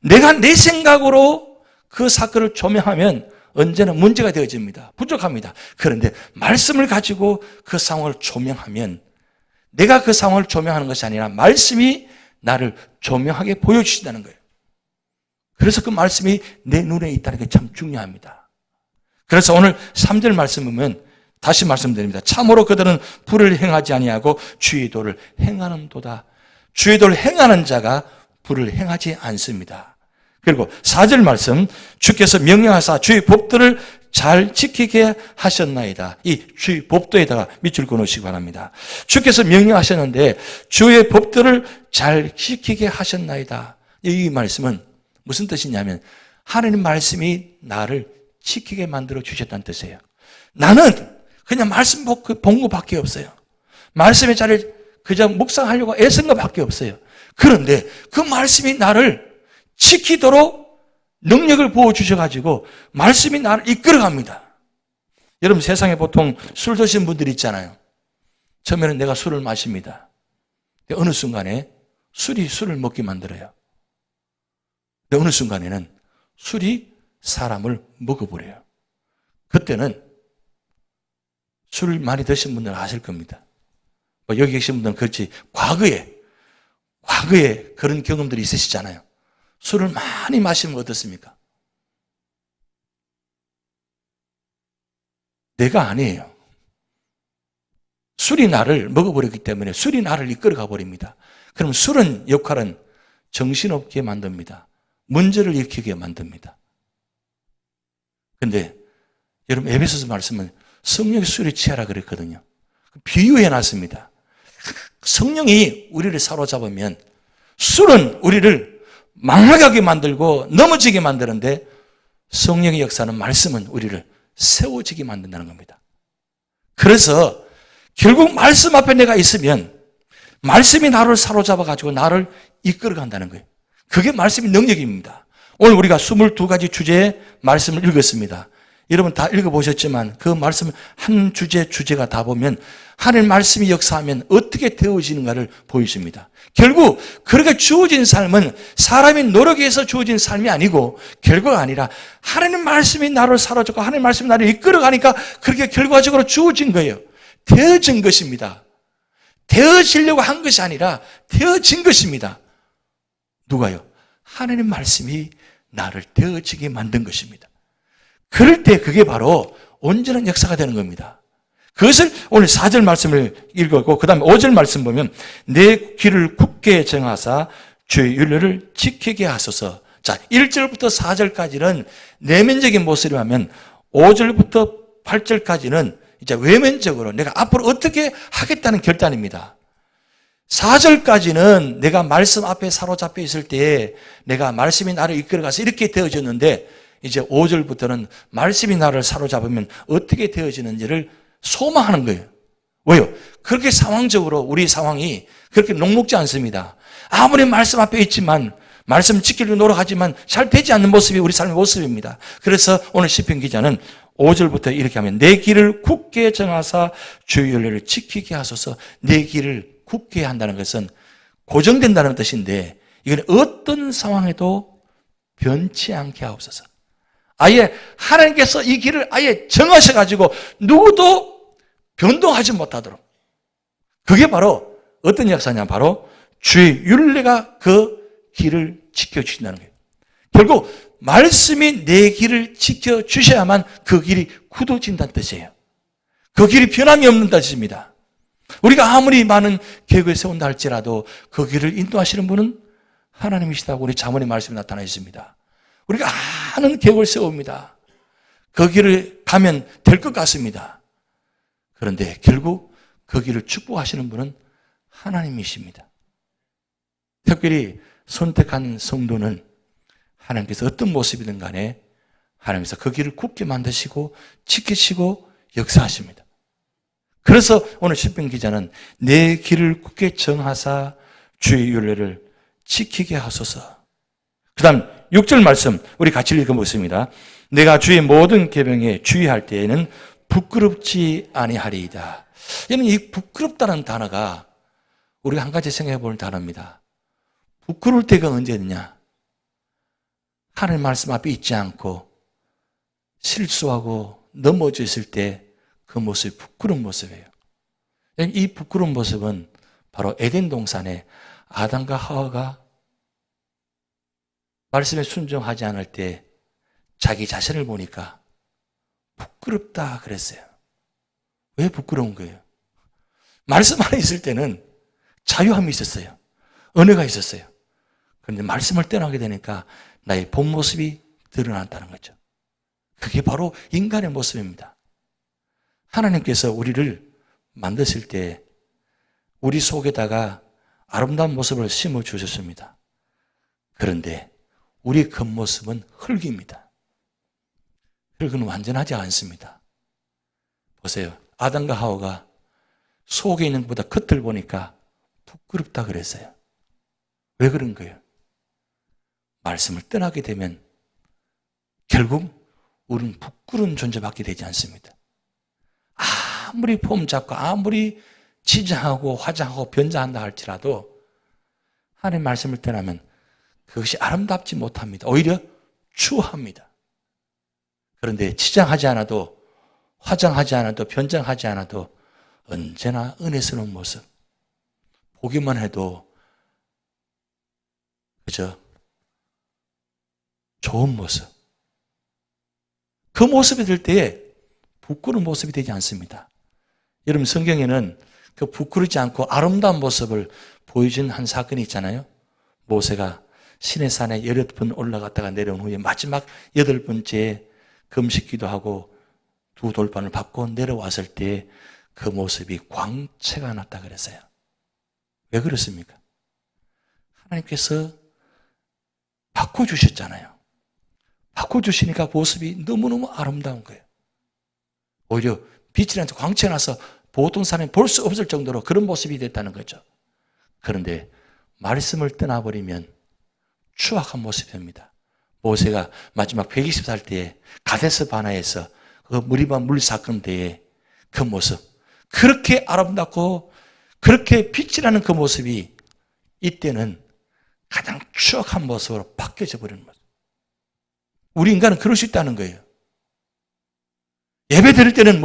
내가 내 생각으로 그 사건을 조명하면 언제나 문제가 되어집니다. 부족합니다. 그런데 말씀을 가지고 그 상황을 조명하면 내가 그 상황을 조명하는 것이 아니라 말씀이 나를 조명하게 보여주신다는 거예요. 그래서 그 말씀이 내 눈에 있다는 게 참 중요합니다. 그래서 오늘 3절 말씀 보면 다시 말씀드립니다. 참으로 그들은 불을 행하지 아니하고 주의 도를 행하는도다. 주의 도를 행하는 자가 불을 행하지 않습니다. 그리고 4절 말씀, 주께서 명령하사 주의 법도를 잘 지키게 하셨나이다. 이 주의 법도에다가 밑줄 그어놓으시기 바랍니다. 주께서 명령하셨는데 주의 법도를 잘 지키게 하셨나이다. 이 말씀은 무슨 뜻이냐면 하나님 말씀이 나를 지키게 만들어 주셨다는 뜻이에요. 나는 그냥 말씀 본 것밖에 없어요. 말씀의 자리를 그저 묵상하려고 애쓴 것밖에 없어요. 그런데 그 말씀이 나를 지키도록 능력을 부어주셔가지고 말씀이 나를 이끌어갑니다. 여러분, 세상에 보통 술 드신 분들이 있잖아요. 처음에는 내가 술을 마십니다. 어느 순간에 술이 술을 먹게 만들어요. 어느 순간에는 술이 사람을 먹어버려요. 그때는 술을 많이 드신 분들은 아실 겁니다. 여기 계신 분들은 그렇지 과거에 그런 경험들이 있으시잖아요. 술을 많이 마시면 어떻습니까? 내가 아니에요. 술이 나를 먹어버렸기 때문에 술이 나를 이끌어가 버립니다. 그럼 술은 역할은 정신없게 만듭니다. 문제를 일으키게 만듭니다. 그런데 여러분, 에베소서 말씀은 성령의 술에 취하라 그랬거든요. 비유해 놨습니다. 성령이 우리를 사로잡으면 술은 우리를 망하게 만들고 넘어지게 만드는데 성령의 역사는 말씀은 우리를 세워지게 만든다는 겁니다. 그래서 결국 말씀 앞에 내가 있으면 말씀이 나를 사로잡아가지고 나를 이끌어간다는 거예요. 그게 말씀의 능력입니다. 오늘 우리가 22가지 주제의 말씀을 읽었습니다. 여러분 다 읽어보셨지만 그 말씀 한 주제가 다 보면 하나님 말씀이 역사하면 어떻게 되어지는가를 보여줍니다. 결국 그렇게 주어진 삶은 사람의 노력에 의해서 주어진 삶이 아니고 결과가 아니라 하나님 말씀이 나를 사로잡고 하나님 말씀이 나를 이끌어가니까 그렇게 결과적으로 주어진 거예요. 되어진 것입니다. 되어지려고 한 것이 아니라 되어진 것입니다. 누가요? 하나님 말씀이 나를 되어지게 만든 것입니다. 그럴 때 그게 바로 온전한 역사가 되는 겁니다. 그것을 오늘 4절 말씀을 읽었고 그 다음에 5절 말씀 보면 내 귀를 굳게 정하사 주의 윤례를 지키게 하소서. 자, 1절부터 4절까지는 내면적인 모습을 하면 5절부터 8절까지는 이제 외면적으로 내가 앞으로 어떻게 하겠다는 결단입니다. 4절까지는 내가 말씀 앞에 사로잡혀 있을 때 내가 말씀이 나를 이끌어가서 이렇게 되어졌는데 이제 5절부터는 말씀이 나를 사로잡으면 어떻게 되어지는지를 소망하는 거예요. 왜요? 그렇게 상황적으로 우리 상황이 그렇게 녹록지 않습니다. 아무리 말씀 앞에 있지만 말씀 지키려고 노력하지만 잘 되지 않는 모습이 우리 삶의 모습입니다. 그래서 오늘 시편 기자는 5절부터 이렇게 하면 내 길을 굳게 정하사 주의 윤례를 지키게 하소서. 내 길을 굳게 한다는 것은 고정된다는 뜻인데 이건 어떤 상황에도 변치 않게 하옵소서. 아예 하나님께서 이 길을 아예 정하셔가지고 누구도 변동하지 못하도록. 그게 바로 어떤 역사냐? 바로 주의 율례가 그 길을 지켜주신다는 거예요. 결국 말씀이 내 길을 지켜주셔야만 그 길이 굳어진다는 뜻이에요. 그 길이 변함이 없는 뜻입니다. 우리가 아무리 많은 계획을 세운다 할지라도 그 길을 인도하시는 분은 하나님이시다고 우리 자문의 말씀이 나타나 있습니다. 우리가 많은 계획을 세웁니다. 그 길을 가면 될 것 같습니다. 그런데 결국 그 길을 축복하시는 분은 하나님이십니다. 특별히 선택한 성도는 하나님께서 어떤 모습이든 간에 하나님께서 그 길을 굳게 만드시고 지키시고 역사하십니다. 그래서 오늘 시편 기자는 내 길을 굳게 정하사 주의 율례를 지키게 하소서. 그 다음 6절 말씀 우리 같이 읽어보겠습니다. 내가 주의 모든 계명에 주의할 때에는 부끄럽지 아니하리이다. 이 부끄럽다는 단어가 우리가 한 가지 생각해 볼 단어입니다. 부끄러울 때가 언제냐? 하나님 말씀 앞에 있지 않고 실수하고 넘어져 있을 때 그 모습이 부끄러운 모습이에요. 이 부끄러운 모습은 바로 에덴 동산에 아담과 하와가 말씀에 순종하지 않을 때 자기 자신을 보니까 부끄럽다 그랬어요. 왜 부끄러운 거예요? 말씀 안에 있을 때는 자유함이 있었어요. 은혜가 있었어요. 그런데 말씀을 떠나게 되니까 나의 본 모습이 드러났다는 거죠. 그게 바로 인간의 모습입니다. 하나님께서 우리를 만드실 때 우리 속에다가 아름다운 모습을 심어주셨습니다. 그런데 우리의 겉모습은 흙입니다. 흙은 완전하지 않습니다. 보세요. 아담과 하와가 속에 있는 것보다 겉을 보니까 부끄럽다 그랬어요. 왜 그런 거예요? 말씀을 떠나게 되면 결국 우리는 부끄러운 존재밖에 되지 않습니다. 아무리 폼 잡고 아무리 치장하고 화장하고 변장한다 할지라도 하나님의 말씀을 떠나면 그것이 아름답지 못합니다. 오히려 추합니다. 그런데 치장하지 않아도 화장하지 않아도 변장하지 않아도 언제나 은혜스러운 모습, 보기만 해도 그저 좋은 모습, 그 모습이 될 때에 부끄러운 모습이 되지 않습니다. 여러분 성경에는 그 부끄럽지 않고 아름다운 모습을 보여준 한 사건이 있잖아요. 모세가 시내산에 8번 올라갔다가 내려온 후에 마지막 8번째 금식 기도하고 두 돌판을 밟고 내려왔을 때 그 모습이 광채가 났다 그랬어요. 왜 그렇습니까? 하나님께서 바꿔주셨잖아요. 바꿔주시니까 모습이 너무너무 아름다운 거예요. 오히려 빛이 나서 광채가 나서 보통 사람이 볼 수 없을 정도로 그런 모습이 됐다는 거죠. 그런데 말씀을 떠나버리면 추악한 모습이 됩니다. 모세가 마지막 120살 때에 가데스 바나에서 그 무리바 물 사건 때에 그 모습, 그렇게 아름답고 그렇게 빛이 나는 그 모습이 이때는 가장 추악한 모습으로 바뀌어져 버리는 모습. 우리 인간은 그럴 수 있다는 거예요. 예배 드릴 때는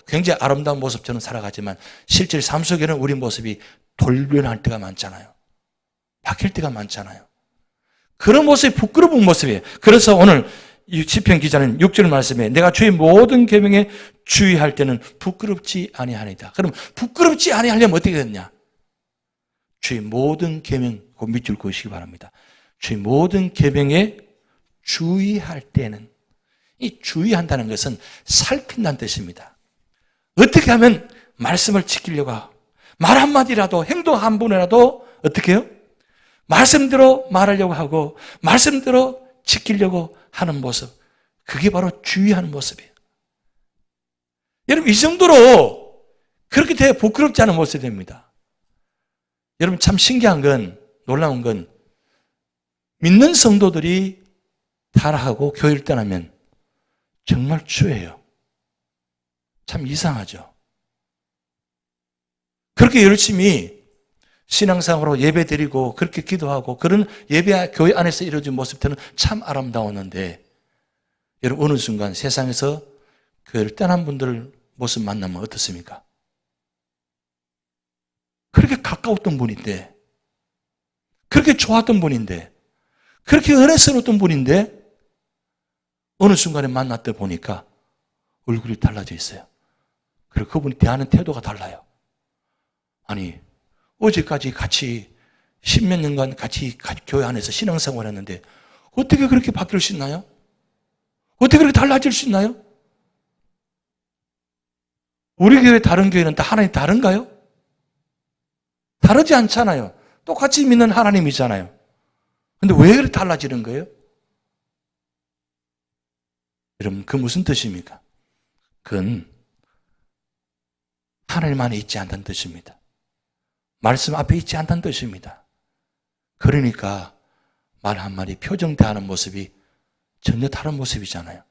굉장히 아름다운 모습처럼 살아가지만 실제 삶 속에는 우리 모습이 돌변할 때가 많잖아요. 바뀔 때가 많잖아요. 그런 모습이 부끄러운 모습이에요. 그래서 오늘 이 시편 기자는 6절 말씀에 내가 주의 모든 계명에 주의할 때는 부끄럽지 아니하리이다. 그럼 부끄럽지 아니하려면 어떻게 되느냐? 주의 모든 계명 그 밑줄 그으시기 바랍니다. 주의 모든 계명에 주의할 때는, 이 주의한다는 것은 살핀다는 뜻입니다. 어떻게 하면 말씀을 지키려고 하고 말 한마디라도 행동 한 번이라도 어떻게 해요? 말씀대로 말하려고 하고 말씀대로 지키려고 하는 모습, 그게 바로 주의하는 모습이에요. 여러분 이 정도로 그렇게 되어 부끄럽지 않은 모습이 됩니다. 여러분 참 신기한 건, 놀라운 건 믿는 성도들이 타락하고 교회를 떠나면 정말 추해요. 참 이상하죠. 그렇게 열심히 신앙생활로 예배 드리고 그렇게 기도하고 그런 예배 교회 안에서 이루어진 모습들은 참 아름다웠는데 여러분 어느 순간 세상에서 교회를 떠난 분들 모습 만나면 어떻습니까? 그렇게 가까웠던 분인데 그렇게 좋았던 분인데, 그렇게 은혜스러웠던 분인데 어느 순간에 만났다 보니까 얼굴이 달라져 있어요. 그리고 그분이 대하는 태도가 달라요. 아니, 어제까지 같이 10몇 년간 같이 교회 안에서 신앙생활 했는데 어떻게 그렇게 바뀔 수 있나요? 어떻게 그렇게 달라질 수 있나요? 우리 교회 다른 교회는 다 하나님 다른가요? 다르지 않잖아요. 똑같이 믿는 하나님이잖아요. 근데 왜 그렇게 달라지는 거예요? 여러분, 그 무슨 뜻입니까? 그건 하나님 안에 있지 않다는 뜻입니다. 말씀 앞에 있지 않다는 뜻입니다. 그러니까 말 한마디, 표정 대하는 모습이 전혀 다른 모습이잖아요.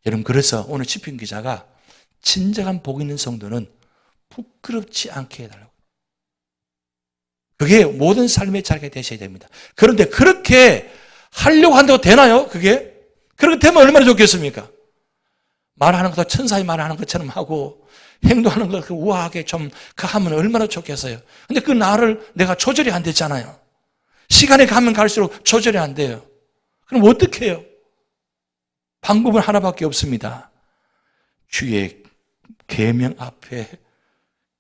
여러분, 그래서 오늘 시편 기자가 진정한 복 있는 성도는 부끄럽지 않게 해달라고. 그게 모든 삶의 자리가 되셔야 됩니다. 그런데 그렇게 하려고 한다고 되나요? 그게? 그렇게 되면 얼마나 좋겠습니까? 말하는 것도 천사의 말하는 것처럼 하고 행동하는 걸 우아하게 좀 하면 얼마나 좋겠어요. 근데 그 나를 내가 조절이 안 되잖아요. 시간이 가면 갈수록 조절이 안 돼요. 그럼 어떻게 해요? 방법은 하나밖에 없습니다. 주의 계명 앞에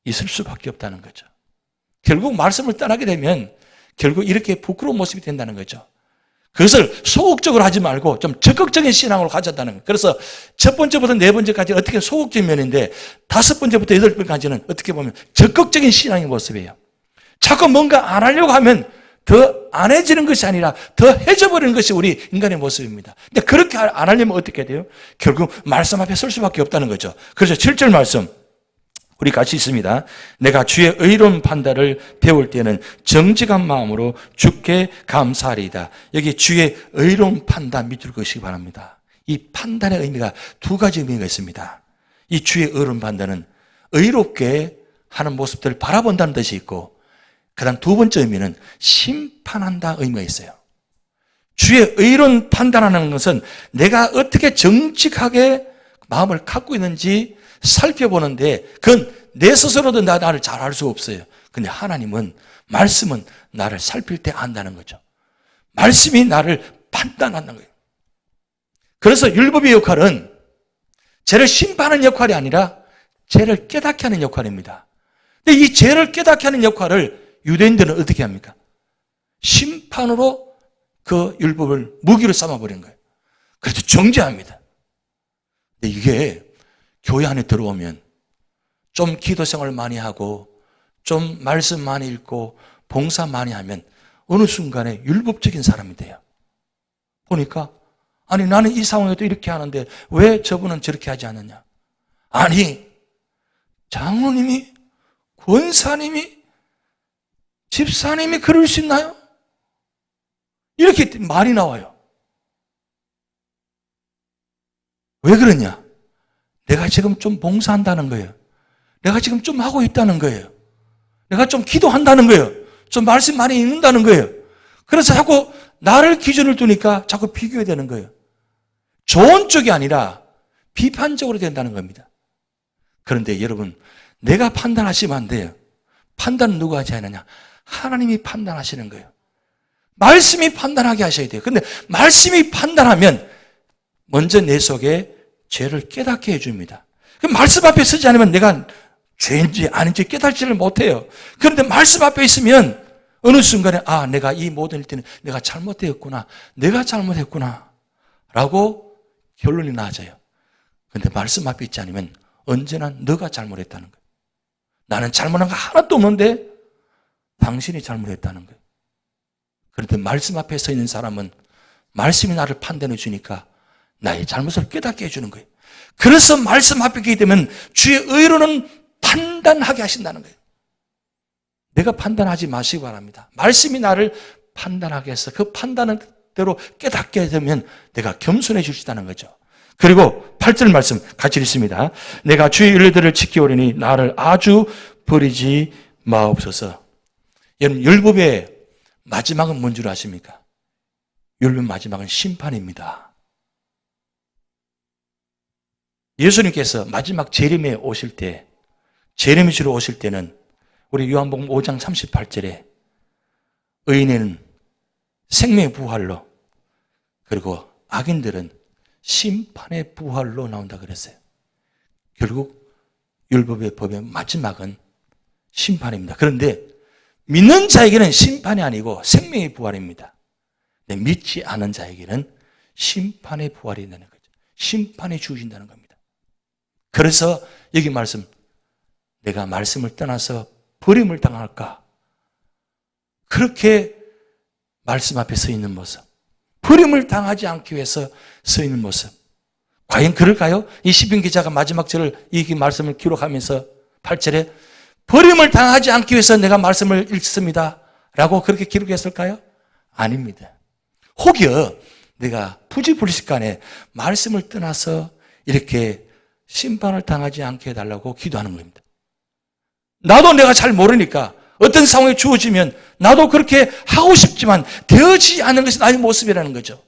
있을 수밖에 없다는 거죠. 결국 말씀을 떠나게 되면 결국 이렇게 부끄러운 모습이 된다는 거죠. 그것을 소극적으로 하지 말고 좀 적극적인 신앙으로 가졌다는 거예요. 그래서 첫 번째부터 네 번째까지 어떻게 소극적인 면인데 다섯 번째부터 여덟 번까지는 어떻게 보면 적극적인 신앙의 모습이에요. 자꾸 뭔가 안 하려고 하면 더 안 해지는 것이 아니라 더 해져버리는 것이 우리 인간의 모습입니다. 근데 그렇게 안 하려면 어떻게 돼요? 결국 말씀 앞에 설 수밖에 없다는 거죠. 그래서 7절 말씀 우리 같이 있습니다. 내가 주의 의로운 판단을 배울 때는 정직한 마음으로 주께 감사하리이다. 여기 주의 의로운 판단 밑줄 그으시기 바랍니다. 이 판단의 의미가 두 가지 의미가 있습니다. 이 주의 의로운 판단은 의롭게 하는 모습들을 바라본다는 뜻이 있고, 그 다음 두 번째 의미는 심판한다 의미가 있어요. 주의 의로운 판단하는 것은 내가 어떻게 정직하게 마음을 갖고 있는지 살펴보는데 그건 내 스스로도 나를 잘 알 수 없어요. 근데 하나님은, 말씀은 나를 살필 때 안다는 거죠. 말씀이 나를 판단하는 거예요. 그래서 율법의 역할은 죄를 심판하는 역할이 아니라 죄를 깨닫게 하는 역할입니다. 근데 이 죄를 깨닫게 하는 역할을 유대인들은 어떻게 합니까? 심판으로 그 율법을 무기로 삼아버린 거예요. 그래서 정죄합니다. 근데 이게 교회 안에 들어오면 좀 기도 생활 많이 하고 좀 말씀 많이 읽고 봉사 많이 하면 어느 순간에 율법적인 사람이 돼요. 보니까 아니 나는 이 상황에도 이렇게 하는데 왜 저분은 저렇게 하지 않느냐. 아니 장로님이, 권사님이, 집사님이 그럴 수 있나요? 이렇게 말이 나와요. 왜 그러냐? 내가 지금 좀 봉사한다는 거예요. 내가 지금 좀 하고 있다는 거예요. 내가 좀 기도한다는 거예요. 좀 말씀 많이 읽는다는 거예요. 그래서 자꾸 나를 기준을 두니까 자꾸 비교해야 되는 거예요. 좋은 쪽이 아니라 비판적으로 된다는 겁니다. 그런데 여러분, 내가 판단하시면 안 돼요. 판단은 누가 하지 않느냐? 하나님이 판단하시는 거예요. 말씀이 판단하게 하셔야 돼요. 근데 말씀이 판단하면 먼저 내 속에 죄를 깨닫게 해줍니다. 말씀 앞에 서지 않으면 내가 죄인지 아닌지 깨닫지를 못해요. 그런데 말씀 앞에 있으면 어느 순간에 내가 이 모든 일 때는 내가 잘못되었구나. 내가 잘못했구나. 라고 결론이 나아져요. 그런데 말씀 앞에 있지 않으면 언제나 너가 잘못했다는 거예요. 나는 잘못한 거 하나도 없는데 당신이 잘못했다는 거예요. 그런데 말씀 앞에 서 있는 사람은 말씀이 나를 판단해 주니까 나의 잘못을 깨닫게 해주는 거예요. 그래서 말씀 앞에 있게 되면 주의 의로는 판단하게 하신다는 거예요. 내가 판단하지 마시기 바랍니다. 말씀이 나를 판단하게 해서 그 판단대로 깨닫게 되면 내가 겸손해 주시다는 거죠. 그리고 8절 말씀 같이 읽습니다. 내가 주의 율례들을 지키오리니 나를 아주 버리지 마옵소서. 여러분, 율법의 마지막은 뭔 줄 아십니까? 율법 마지막은 심판입니다. 예수님께서 마지막 재림에 오실 때, 재림이 주러 오실 때는 우리 요한복음 5장 38절에 의인에는 생명의 부활로, 그리고 악인들은 심판의 부활로 나온다 그랬어요. 결국 율법의 법의 마지막은 심판입니다. 그런데 믿는 자에게는 심판이 아니고 생명의 부활입니다. 믿지 않은 자에게는 심판의 부활이 되는 거죠. 심판이 주어진다는 겁니다. 그래서 여기 말씀, 내가 말씀을 떠나서 버림을 당할까? 그렇게 말씀 앞에 서 있는 모습, 버림을 당하지 않기 위해서 서 있는 모습, 과연 그럴까요? 이 시편 기자가 마지막 절을 이 말씀을 기록하면서 8절에 버림을 당하지 않기 위해서 내가 말씀을 읽습니다 라고 그렇게 기록했을까요? 아닙니다. 혹여 내가 부지불식간에 말씀을 떠나서 이렇게 심판을 당하지 않게 해달라고 기도하는 겁니다. 나도 내가 잘 모르니까 어떤 상황이 주어지면 나도 그렇게 하고 싶지만 되어지지 않는 것이 나의 모습이라는 거죠.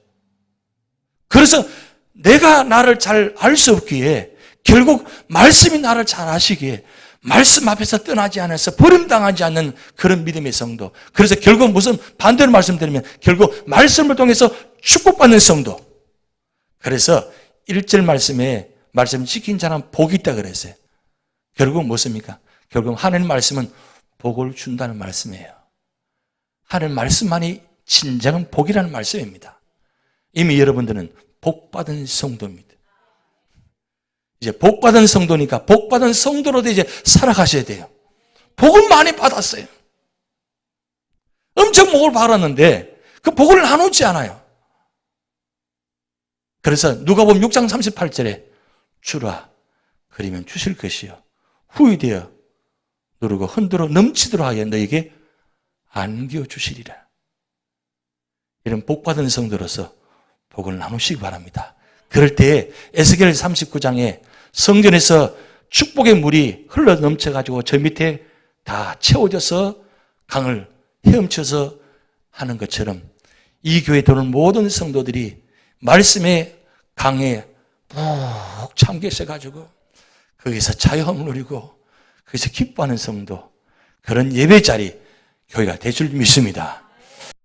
그래서 내가 나를 잘 알 수 없기에 결국 말씀이 나를 잘 아시기에 말씀 앞에서 떠나지 않아서 버림당하지 않는 그런 믿음의 성도. 그래서 결국 무슨 반대로 말씀드리면 결국 말씀을 통해서 축복받는 성도. 그래서 1절 말씀에 말씀 지킨 자는 복이 있다 그랬어요. 결국 무엇입니까? 결국 하나님 말씀은 복을 준다는 말씀이에요. 하나님 말씀만이 진정한 복이라는 말씀입니다. 이미 여러분들은 복받은 성도입니다. 이제 복받은 성도니까 복받은 성도로도 이제 살아가셔야 돼요. 복을 많이 받았어요. 엄청 복을 받았는데 그 복을 나누지 않아요. 그래서 누가복음 6장 38절에 주라 그리면 주실 것이요 후히 되어 누르고 흔들어 넘치도록 하여 너에게 안겨주시리라. 이런 복받은 성도로서 복을 나누시기 바랍니다. 그럴 때 에스겔 39장에 성전에서 축복의 물이 흘러 넘쳐가지고 저 밑에 다 채워져서 강을 헤엄쳐서 하는 것처럼 이 교회에 들어오는 모든 성도들이 말씀의 강에 푹 잠기셔가지고 거기서 자유함을 누리고 거기서 기뻐하는 성도, 그런 예배 자리 교회가 될 줄 믿습니다.